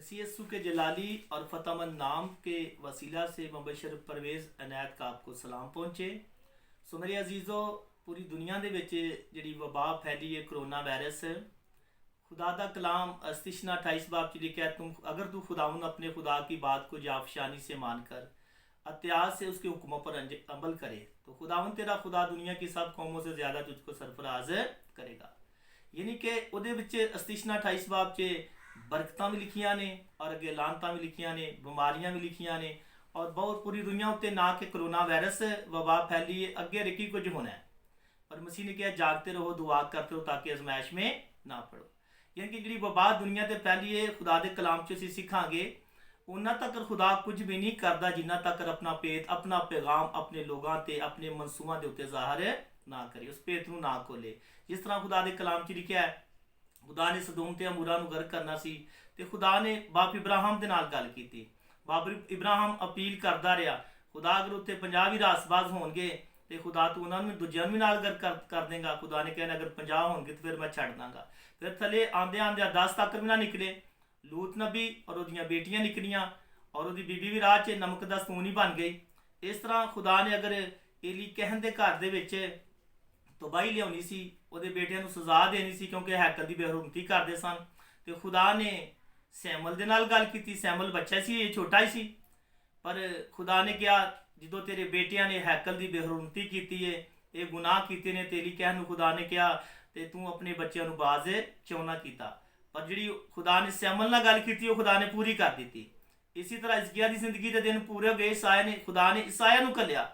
मसीह यस्सु के जलाली और फ़तेहमंद नाम के वसीला से मुबशर परवेज़ अनायत का आपको सलाम पहुँचे। सो मेरे अजीज़ों, पूरी दुनिया ਦੇ ਵਿੱਚ ਜਿਹੜੀ ਵਬਾ फैली है कोरोना वायरस, खुदा का कलाम अस्तिशना 28 बाब च लिखा है, अगर तू खुदावंद अपने खुदा की बात को जाफशानी से मानकर अत्याज से उसके हुक्मों पर अमल करे तो खुदावंद तेरा खुदा दुनिया की सब कौमों से ज़्यादा तुझको सरफराज करेगा। यानी कि ਉਹਦੇ ਵਿੱਚ अस्तिशना 28 बाब च बरकतां भी लिखियां ने और अगे लानतां भी लिखियां ने, बीमारियां भी लिखियां ने और बहुत पूरी दुनिया उत्ते ना कि कोरोना वायरस वबा फैली है, अगे रिकी कुछ होना है। पर मसीह ने कहा जागते रहो, दुआ करते रहो ताकि आजमाइश में ना पड़ो। यानी कि जी वबा दुनिया से फैली है, खुदा के कलाम च असीं सीखांगे उन्ना तक खुदा कुछ भी नहीं करता जिन्ना तक अपना पेत, अपना पैगाम अपने लोगों से, अपने मनसूबों के उत्ते ज़ाहिर ना करे, उस पेत नूं ना खोले। जिस तरह खुदा के कलाम च लिखा है, खुदा ने सदोम ते अमूरा नूं गर्क करना सी ते खुदा ने बाप इब्राहिम दे नाल गल कीती। बाप इब्राहिम अपील करता रहा, खुदा अगर उत्ते 50 भी रासबाज होणगे तो खुदा तू उन्होंने दूजियां भी नाल गर्क कर देगा। खुदा ने कहना अगर 50 होणगे तो फिर मैं छड्ड दांगा। फिर थले आंदे आंदे 10 तक भी ना निकले। लूत नबी और उहदियां बेटियां निकलियां और उहदी बीबी भी राह च नमक दा स्तून ही बन गई। इस तरह खुदा ने अगर एली कहन दे घर दे विच तबाही लियाउणी सी, ਉਹਦੇ बेटियां ਨੂੰ सजा देनी सी क्योंकि हैकल ਦੀ बेहरमती करते सन, तो खुदा ने सैमुअल ਦੇ ਨਾਲ ਗੱਲ ਕੀਤੀ। सैमुअल बच्चा सी, ये छोटा ही सी, पर खुदा ने कहा ਜਦੋਂ तेरे बेटियां ने हैकल ਦੀ बेहरमती की है, ये गुनाह किए ने, तेरी कहन ਨੂੰ खुदा ने कहा तो तू अपने बच्चों ਨੂੰ बाज क्यों ना किया। पर जी खुदा ने सैमुअल ਨਾਲ ਗੱਲ ਕੀਤੀ, ਉਹ खुदा ने पूरी कर दी। इसी तरह हिजकिय्याह की जिंदगी के दिन पूरे हो गए। ईसाया ने, खुदा ने ईसाया ਨੂੰ ਘੱਲਿਆ,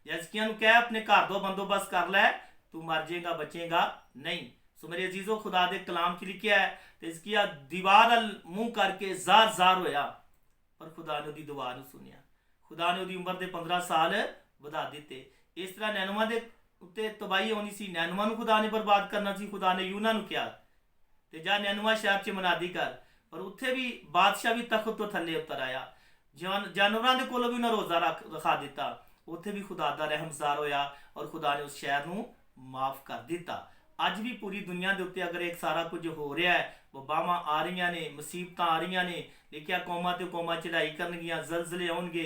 हिजकिय्याह ਨੂੰ कहा अपने घर ਦਾ बंदोबस्त कर लै, तू मर जाएगा बचेगा नहीं। सो मेरे अजीजों, खुदा के कलाम च लिखा है तो हिजकिय्याह दीवार मुंह करके जार जार होया, पर खुदा ने उसकी दुआ नहीं सुनिया। खुदा ने उसकी उम्र के 15 साल बढ़ा दिते। इस तरह नैनवा के उत्ते तबाही आनी सी, नैनवा को खुदा ने बर्बाद करना सी। खुदा ने यूना को कहा तो जा नैनवा शहर च मनादी कर, पर उत्थे भी बादशाह भी तख्त तो थले उतर आया, जानवरों के कोलों भी उन्हें रोज़ा रखा दिता। उत्थे भी खुदा का रहमजार होया और खुदा ने उस शहर को माफ़ कर दिता। अज भी पूरी दुनिया के उत्ते अगर एक सारा कुछ हो रहा है, वबावां आ रही ने, मुसीबत आ रही ने, लिखिया कौमां ते कौमां चढ़ाई करनगियां, जलजले आउणगे,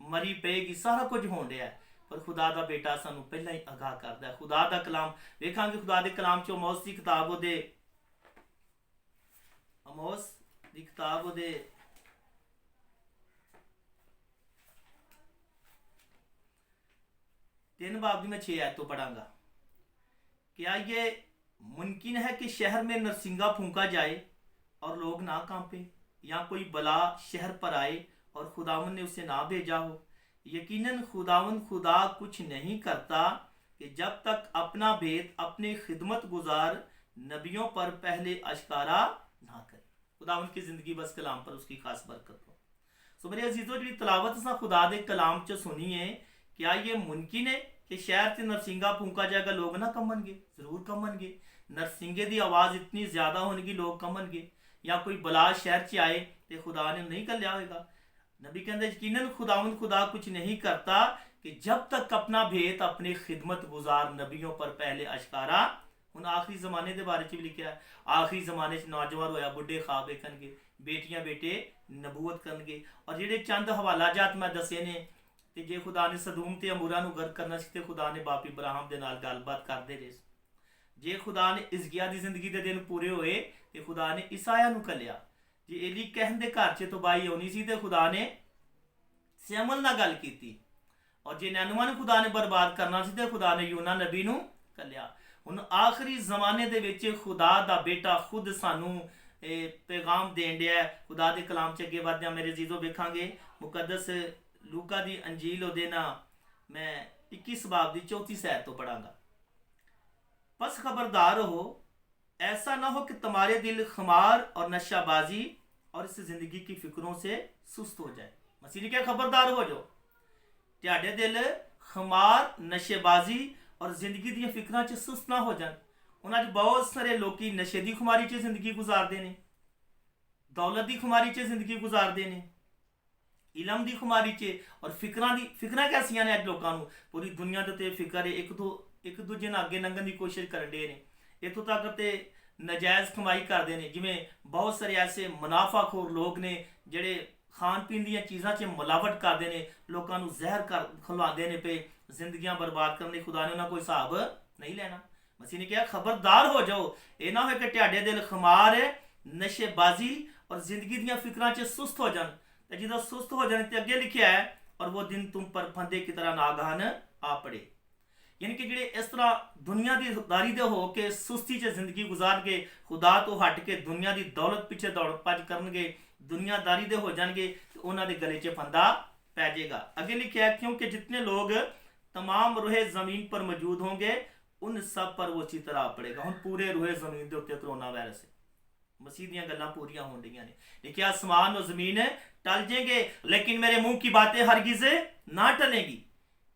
मरी पेगी, सारा कुछ हो रहा है। पर खुदा का बेटा सानू पहला ही आगाह करता है। खुदा का कलाम वेखांगे, खुदा के कलाम चो अमोस की किताब उहदे अमोस की किताब उहदे 3 बाब की मैं 6 आयत तो पढ़ांगा। क्या ये मुमकिन है कि शहर में नरसिंगा फूंका जाए और लोग ना कांपे, या कोई बला शहर पर आए और खुदावंद ने उसे ना भेजा हो? यकीनन खुदावंद खुदा कुछ नहीं करता कि जब तक अपना भेद अपने खिदमत गुजार नबियों पर पहले अशकारा ना करे। खुदावंद की ज़िंदगी बस कलाम पर उसकी खास बरकत हो। सो मेरे अजीज़ों, जी तलावत असां खुदा दे कलाम च सुनी है, क्या ये मुमकिन है कि शहर से नरसिंगा फूंका जाएगा लोग ना कमनगे? जरूर कमनगे। नरसिंगे की आवाज़ इतनी ज़्यादा होगी लोग कमनगे। या कोई बला शहर च आए तो खुदा ने नहीं कल्या होगा। नबी कहते यकीनन खुदावंद खुदा कुछ नहीं करता कि जब तक अपना भेद अपने खिदमत गुजार नबियों पर पहले अशकारा। हुण आखिरी जमाने के बारे भी लिखा है, आखिरी जमाने नौजवान होया बुढ़े ख्वाब देखणगे, बेटियां बेटे नबूवत करनगे। और जिहड़े चंद हवाला जात मैं दसे ने, तो जे खुदा ने सदूम ते अमूरा नूं गर्क करना सी, खुदा ने बाप इब्राहिम दे नाल गलबात करते रहे। जे खुदा ने हिजकिय्याह की जिंदगी के दिन पूरे होए तो खुदा ने ईसाया नूं घल्लिया। जे एली कहन दे घर च तबाही आउणी सी तो खुदा ने सैमुअल नाल गल कीती। और जे नैनवा ने खुदा ने बर्बाद करना सी तो खुदा ने यूना नबी नूं घल्लिया। हुण आखिरी जमाने दे विच खुदा दा बेटा खुद सानू पैगाम देण दिया है। खुदा दे कलाम च अगे वधदे मेरे अजीजों वेखांगे मुकद्दस लूका दी अंजील उहदे ना मैं 21 बाब की 34 आयत तो पढ़ांगा। बस खबरदार हो, ऐसा ना हो कि तुम्हारे दिल खमार और नशाबाजी और इस जिंदगी की फिक्रों से सुस्त हो जाए। मसीह ने क्या खबरदार हो जाओ, तुहाडे दिल खमार नशेबाजी और जिंदगी दी फिक्रां च सुस्त ना हो जाए। उन्होंने बहुत सारे लोग नशे की खुमारी च जिंदगी गुजारते हैं, दौलत की खुमारी च जिंदगी गुजारते हैं, इलम की खुमारी च। और फिक्रां कैसियां ने अज लोगों को पूरी दुनिया के उत्ते फिक्र है, एक दूजे नाल अगे लंघण की कोशिश कर रहे हैं। इतों तक तो ਨਜਾਇਜ਼ ਕਮਾਈ ਕਰਦੇ ਨੇ, ਜਿਵੇਂ ਬਹੁਤ ਸਾਰੇ ਐਸੇ ਮੁਨਾਫਾਖੋਰ ਲੋਕ ਨੇ ਜਿਹੜੇ ਖਾਣ ਪੀਣ ਦੀਆਂ ਚੀਜ਼ਾਂ 'ਚ ਮਿਲਾਵਟ ਕਰਦੇ ਨੇ, ਲੋਕਾਂ ਨੂੰ ਜ਼ਹਿਰ ਖਿਲਾਉਂਦੇ ਨੇ ਪਏ, ਜ਼ਿੰਦਗੀਆਂ ਬਰਬਾਦ ਕਰਨ ਲਈ ਖੁਦਾ ਨੇ ਉਹਨਾਂ ਕੋਈ ਹਿਸਾਬ ਨਹੀਂ ਲੈਣਾ। ਮਸੀਹ ਨੇ ਕਿਹਾ ਖਬਰਦਾਰ ਹੋ ਜਾਓ, ਇਹ ਨਾ ਹੋਏ ਕਿ ਤੁਹਾਡੇ ਦਿਲ ਖਮਾਰ ਨਸ਼ੇਬਾਜ਼ੀ ਔਰ ਜ਼ਿੰਦਗੀ ਦੀਆਂ ਫਿਕਰਾਂ 'ਚ ਸੁਸਤ ਹੋ ਜਾਣ। ਤੇ ਜਦੋਂ ਸੁਸਤ ਹੋ ਜਾਣ ਤੇ ਅੱਗੇ ਲਿਖਿਆ ਹੈ ਔਰ ਉਹ ਦਿਨ ਤੁਮ ਪਰ ਫੰਦੇ की तरह ਨਾਗਾਨ ਆ ਪੜੇ। ਯਾਨੀ ਕਿ ਜਿਹੜੇ ਇਸ ਤਰ੍ਹਾਂ ਦੁਨੀਆ ਦੀ ਦਾਰੀ ਦੇ ਹੋ ਕੇ ਸੁਸਤੀ 'ਚ ਜ਼ਿੰਦਗੀ ਗੁਜ਼ਾਰ ਕੇ ਖੁਦਾ ਤੋਂ ਹਟ ਕੇ ਦੁਨੀਆ ਦੀ ਦੌਲਤ ਪਿੱਛੇ ਦੌੜ ਭੱਜ ਕਰਨਗੇ, ਦੁਨੀਆਦਾਰੀ ਦੇ ਹੋ ਜਾਣਗੇ, ਤੇ ਉਹਨਾਂ ਦੇ ਗਲੇ 'ਚ ਫੰਦਾ ਪੈ ਜਾਏਗਾ। ਅੱਗੇ ਲਿਖਿਆ क्योंकि जितने लोग तमाम रोहे ज़मीन पर मौजूद होंगे उन सब पर वो उसी तरह पड़ेगा। ਹੁਣ ਪੂਰੇ ਰੋਹੇ ਜ਼ਮੀਨ ਦੇ ਉੱਤੇ ਕਰੋਨਾ ਵਾਇਰਸ ਹੈ। मसीह ਦੀਆਂ ਗੱਲਾਂ ਪੂਰੀਆਂ ਹੋਣ ਡੀਆਂ ਨੇ। लिखिया आसमान और ज़मीन टल जाएंगे लेकिन मेरे मुंह की बातें हरगिज़ ना टलेंगी।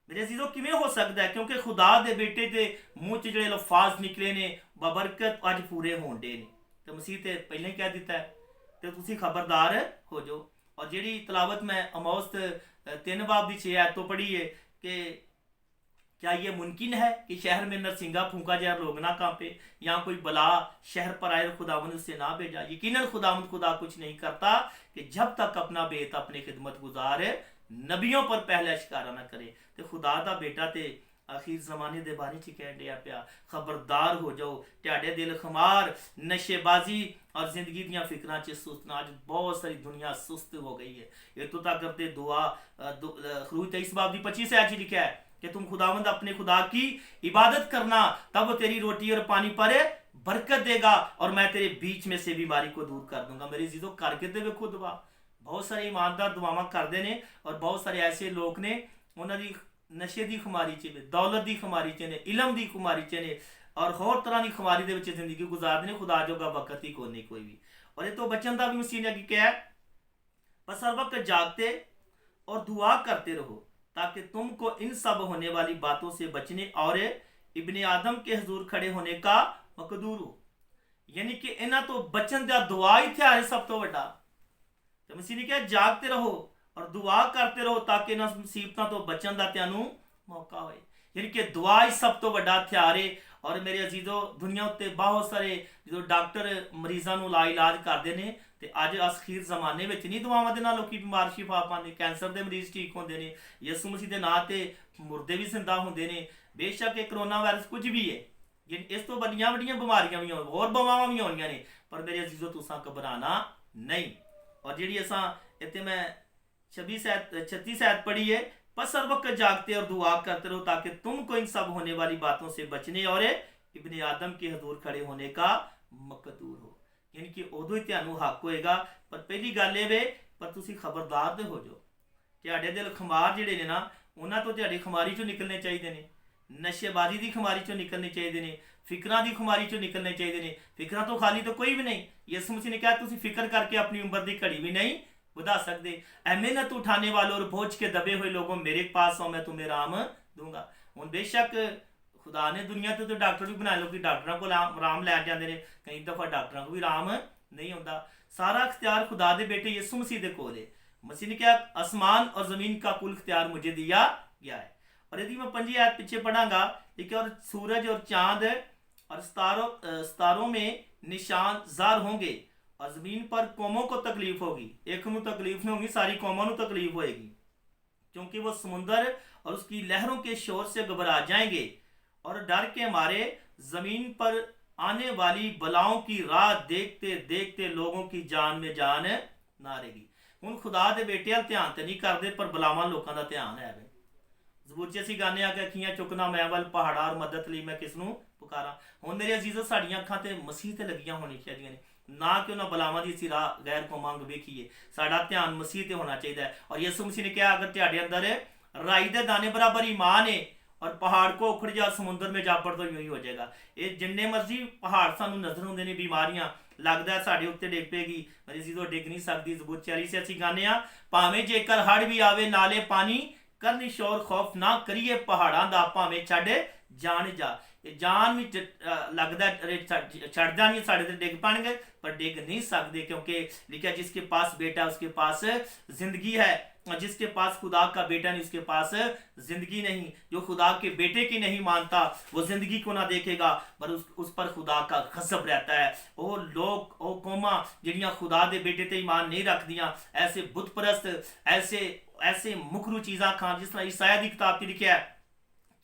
ਮੇਰੇ ਅਜ਼ੀਜ਼ੋ ਕਿਵੇਂ ਹੋ ਸਕਦਾ ਹੈ? ਕਿਉਂਕਿ ਖੁਦਾ ਦੇ ਬੇਟੇ ਦੇ ਮੂੰਹ 'ਚ ਜਿਹੜੇ ਲਫ਼ਾਜ਼ ਨਿਕਲੇ ਨੇ ਬਬਰਕਤ ਅੱਜ ਪੂਰੇ ਹੋਣ ਡੇ ਨੇ। ਤੇ ਮਸੀਹ ਤੇ ਪਹਿਲਾਂ ਹੀ ਕਹਿ ਦਿੱਤਾ ਹੈ ਤੇ ਤੁਸੀਂ ਖਬਰਦਾਰ ਹੋ ਜਾਓ। ਔਰ ਜਿਹੜੀ ਤਲਾਵਤ ਮੈਂ ਅਮੋਸ 3 ਬਾਬ ਦੀ 6 ਆयत ਤੋਂ पढ़ी है कि क्या ये मुमकिन है कि शहर में नरसिंगा फूंका जाए लोग ना कांपे, या कोई बला शहर पर आए खुदावंद उससे ना भेजा। यकीनन खुदावंद खुदा कुछ नहीं करता कि जब तक अपना बेट अपने खिदमत गुजार नबियों पर पहले शिकारा ना करे। तो खुदा दा बेटा ते आखिर जमाने दे बारे च कह दिया पिया खबरदार हो जाओ, ਤੁਹਾਡੇ दिल खमार नशेबाजी और जिंदगी ਦੀਆਂ ਫਿਕਰਾਂ 'ਚ ਸੁਸਤ ਨਾ। ਅੱਜ बहुत सारी दुनिया सुस्त हो गई है। ये तो तक करते दुआ खरूज 23 बाब की 25 से आज लिखा है कि तुम खुदावंद अपने खुदा की इबादत करना, तब वो तेरी रोटी और पानी पर बरकत देगा और मैं तेरे बीच में से बीमारी को दूर कर दूंगा। मेरी चीज़ों करके तो वेखो दुआ। बहुत सारे ईमानदार दुआवां करते हैं और बहुत सारे ऐसे लोग ने उन्होंने नशे की खुमारी च ने, दौलत की खुमारी च ने, इलम की खुमारी च ने और होर तरह की खुमारी दे विच जिंदगी गुजारते हैं। खुदा जोगा वक्त ही कोई नहीं कोई भी। और ये तो बचन का भी मसीह ने अगे कहा बस हर वक्त जागते और दुआ करते रहो ताकि तुमको इन सब होने वाली बातों से बचने और इब्ने आदम के हजूर खड़े होने का मकदूर हो। यानी कि इन्हां तो बचन दा दुआ ही हथियार है सब तो वड्डा। तो मसीह ने कहा जागते रहो और दुआ करते रहो ताकि इन्हां मुसीबतां तो बचन दा तुहानू मौका होए। यानी कि दुआ ही सब तो वड्डा हथियार है। और मेरे अजीजों दुनिया उत्ते बहुत सारे जो डॉक्टर मरीजों को ला इलाज करते हैं तो अज अखीर जमाने में नहीं दुआवां दे नाल लोकी बीमार शिफा पाते, कैंसर के मरीज ठीक होंदे ने, यसू मसीह के नाम से मुर्दे भी जिंदा होंदे ने। बेशक ये करोना वायरस कुछ भी है, इस तो बड़ियां बड़ियां बीमारियां भी होर बवावां भी होणियां ने, पर मेरे अजीजों तुसां घबराना नहीं। और जिहड़ी असां इत्थे मैं 36 आयत पढ़ी है बस हर वक्त जागते और दुआ करते रहो ताकि तुमको इन सब होने वाली बातों से बचने और इब्ने आदम के हजूर खड़े होने का मकदूर हो। यानी कि उदों ही तुहानू हक होएगा। पर पहली गल ये वे पर तुसी खबरदार दे हो जाओ। तुहाडे दिल खमार जिहड़े ने ना उन्हां तो तुहाडी खमारी चों निकलने चाहिए ने, नशेबाजी की खमारी चों निकलने चाहिए ने, फिक्रां की खमारी चों निकलने चाहिए ने। फिक्रां तो खाली तो कोई भी नहीं। यसू मसीह ने कहा तुसी फिक्र करके अपनी उम्र की घड़ी भी नहीं बुधा सकते। ऐ मेहनत उठाने वालों और बोझ के दबे हुए लोगों मेरे पास आओ मैं तुम्हें आराम दूंगा। हुण बेशक खुदा ने दुनिया तो डॉक्टर भी बना लो कि डॉक्टरों को आराम लै जाते हैं, कई दफ़ा डॉक्टरों को भी आराम नहीं आता। सारा अख्तियार खुदा दे बेटे यसू मसीह दे कोल है। मसीह ने कहा आसमान और ज़मीन का कुल अख्तियार मुझे दिया गया है। और यदि मैं 5 आयत पीछे पढ़ांगा देखिए और सूरज और चांद और सितारों में निशान ज़ार होंगे और ज़मीन पर कौमों को तकलीफ होगी। एक को तकलीफ नहीं होगी, सारी कौमों को तकलीफ होएगी क्योंकि वो समुंदर और उसकी लहरों के शोर से घबरा जाएंगे और डर के मारे ज़मीन पर आने वाली बलाओं की राह देखते देखते लोगों की जान में जान ना रहेगी। हुण खुदा दे बेटे ध्यान तो नहीं करते पर बलावां लोगों का ध्यान है। ज़बूर च असीं गाने आके अखियां चुकना मैं वल पहाड़ा और मदद लई मैं किसनूं पुकारा। हुण मेरे अजीज़ो साड़ियां अखां ते मसीह ते लगियां होनी चाहिए ने, ना कि उन्होंने बलावां की असीं राह गैर कौमां वांग वेखीए। साडा ध्यान मसीह ते होना चाहिए। और यसू मसीह ने कहा अगर तुहाडे अंदर राई दे दाने बराबर ईमान है और पहाड़ को उखड़ जा समुद्र में जा पड़ तो यूं ही हो जाएगा। ये जिन्ने मर्जी पहाड़ सानू नजर होंदे ने, बीमारियां लगदा है साडे उत्ते डिग पेगी, मेरी चीज़ों डिग नहीं सकती। ज़बूर 40 से असीं गाने आ भावें जेकर हड़ भी आवे नाले पानी करनी शोर खौफ ना करिए पहाड़ां दा भावें छड्ड जान जा। ਇਹ ਜਾਨ ਵੀ लगता छड़ जानी साढ़े ते डिग पाएंगे पर डिग नहीं सकते, क्योंकि लिखा जिसके पास बेटा उसके पास जिंदगी है, जिसके पास खुदा का बेटा नहीं उसके पास जिंदगी नहीं। जो खुदा के बेटे की नहीं मानता वो जिंदगी को ना देखेगा पर उस पर खुदा का गज़ब रहता है। वो लोग वो कौमां जिहड़ियां खुदा दे बेटे ते ईमान नहीं रखदियां, ऐसे बुत परस्त ऐसे ऐसे मुकरू चीज़ां खान, जिस तरह ईसाया की किताब च लिखा है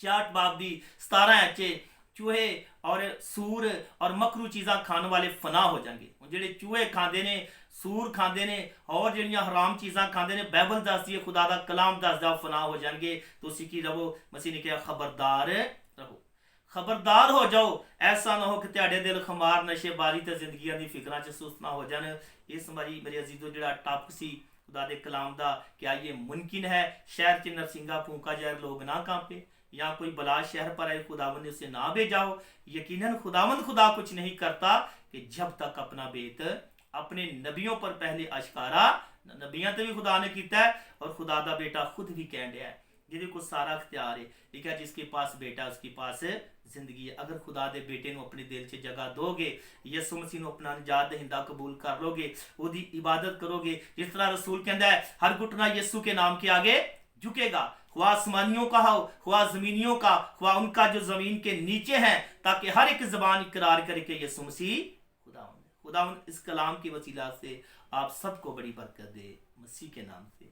4 बाब दी 17 च चूहे और सूर और मकरू चीज़ां खाने वाले फना हो जाएंगे। ਜਿਹੜੇ ਚੂਹੇ ਖਾਂਦੇ ਨੇ, सूर खाते ने और ਜਿਹੜੀਆਂ हराम चीज़ां खाते ने, बाइबल दसदी है, खुदा का कलाम दसदा फना हो जाएंगे। तुसीं की रहो, मसीह ने कहा खबरदार रहो, खबरदार हो जाओ, ऐसा ना हो कि तुहाडे दिल खमार नशेबारी ते जिंदगियां दी फिक्रां च सुस्त ना हो जान। इस मेरे अजीजों जिहड़ा टॉपिक सी खुदा दे कलाम दा, क्या ये मुमकिन है शहर च नरसिंगा फूंका जाए लोग ना कांपे, या कोई बला शहर पर आए खुदावंद ने उसे ना भेजाओ। यकीनन खुदावंद खुदा कुछ नहीं करता कि जब तक अपना बेत अपने नबियों पर पहले अशकारा, नबियां ते भी खुदा ने किया है और खुदा दा बेटा खुद भी कह रहा है जिहदे को सारा इख्तियार है। ठीक है, जिसके पास बेटा उसके पास जिंदगी है। अगर खुदा दे बेटे नूं अपने दिल च जगह दोगे, यसु मसीह नूं अपना निजात दहिंदा कबूल कर लोगे, उसदी इबादत करोगे, जिस तरह रसूल कहता है हर घुटना यीशु के नाम के आगे झुकेगा, ख्वा आसमानियों का हो ख्वा ज़मीनियों का, ख्वा उनका जो ज़मीन के नीचे है, ताकि हर एक ज़बान इकरार करे कि यीशु मसीह खुदावंद। खुदावंद इस कलाम के वसीला से आप सबको बड़ी बरकत दे, मसीह के नाम से।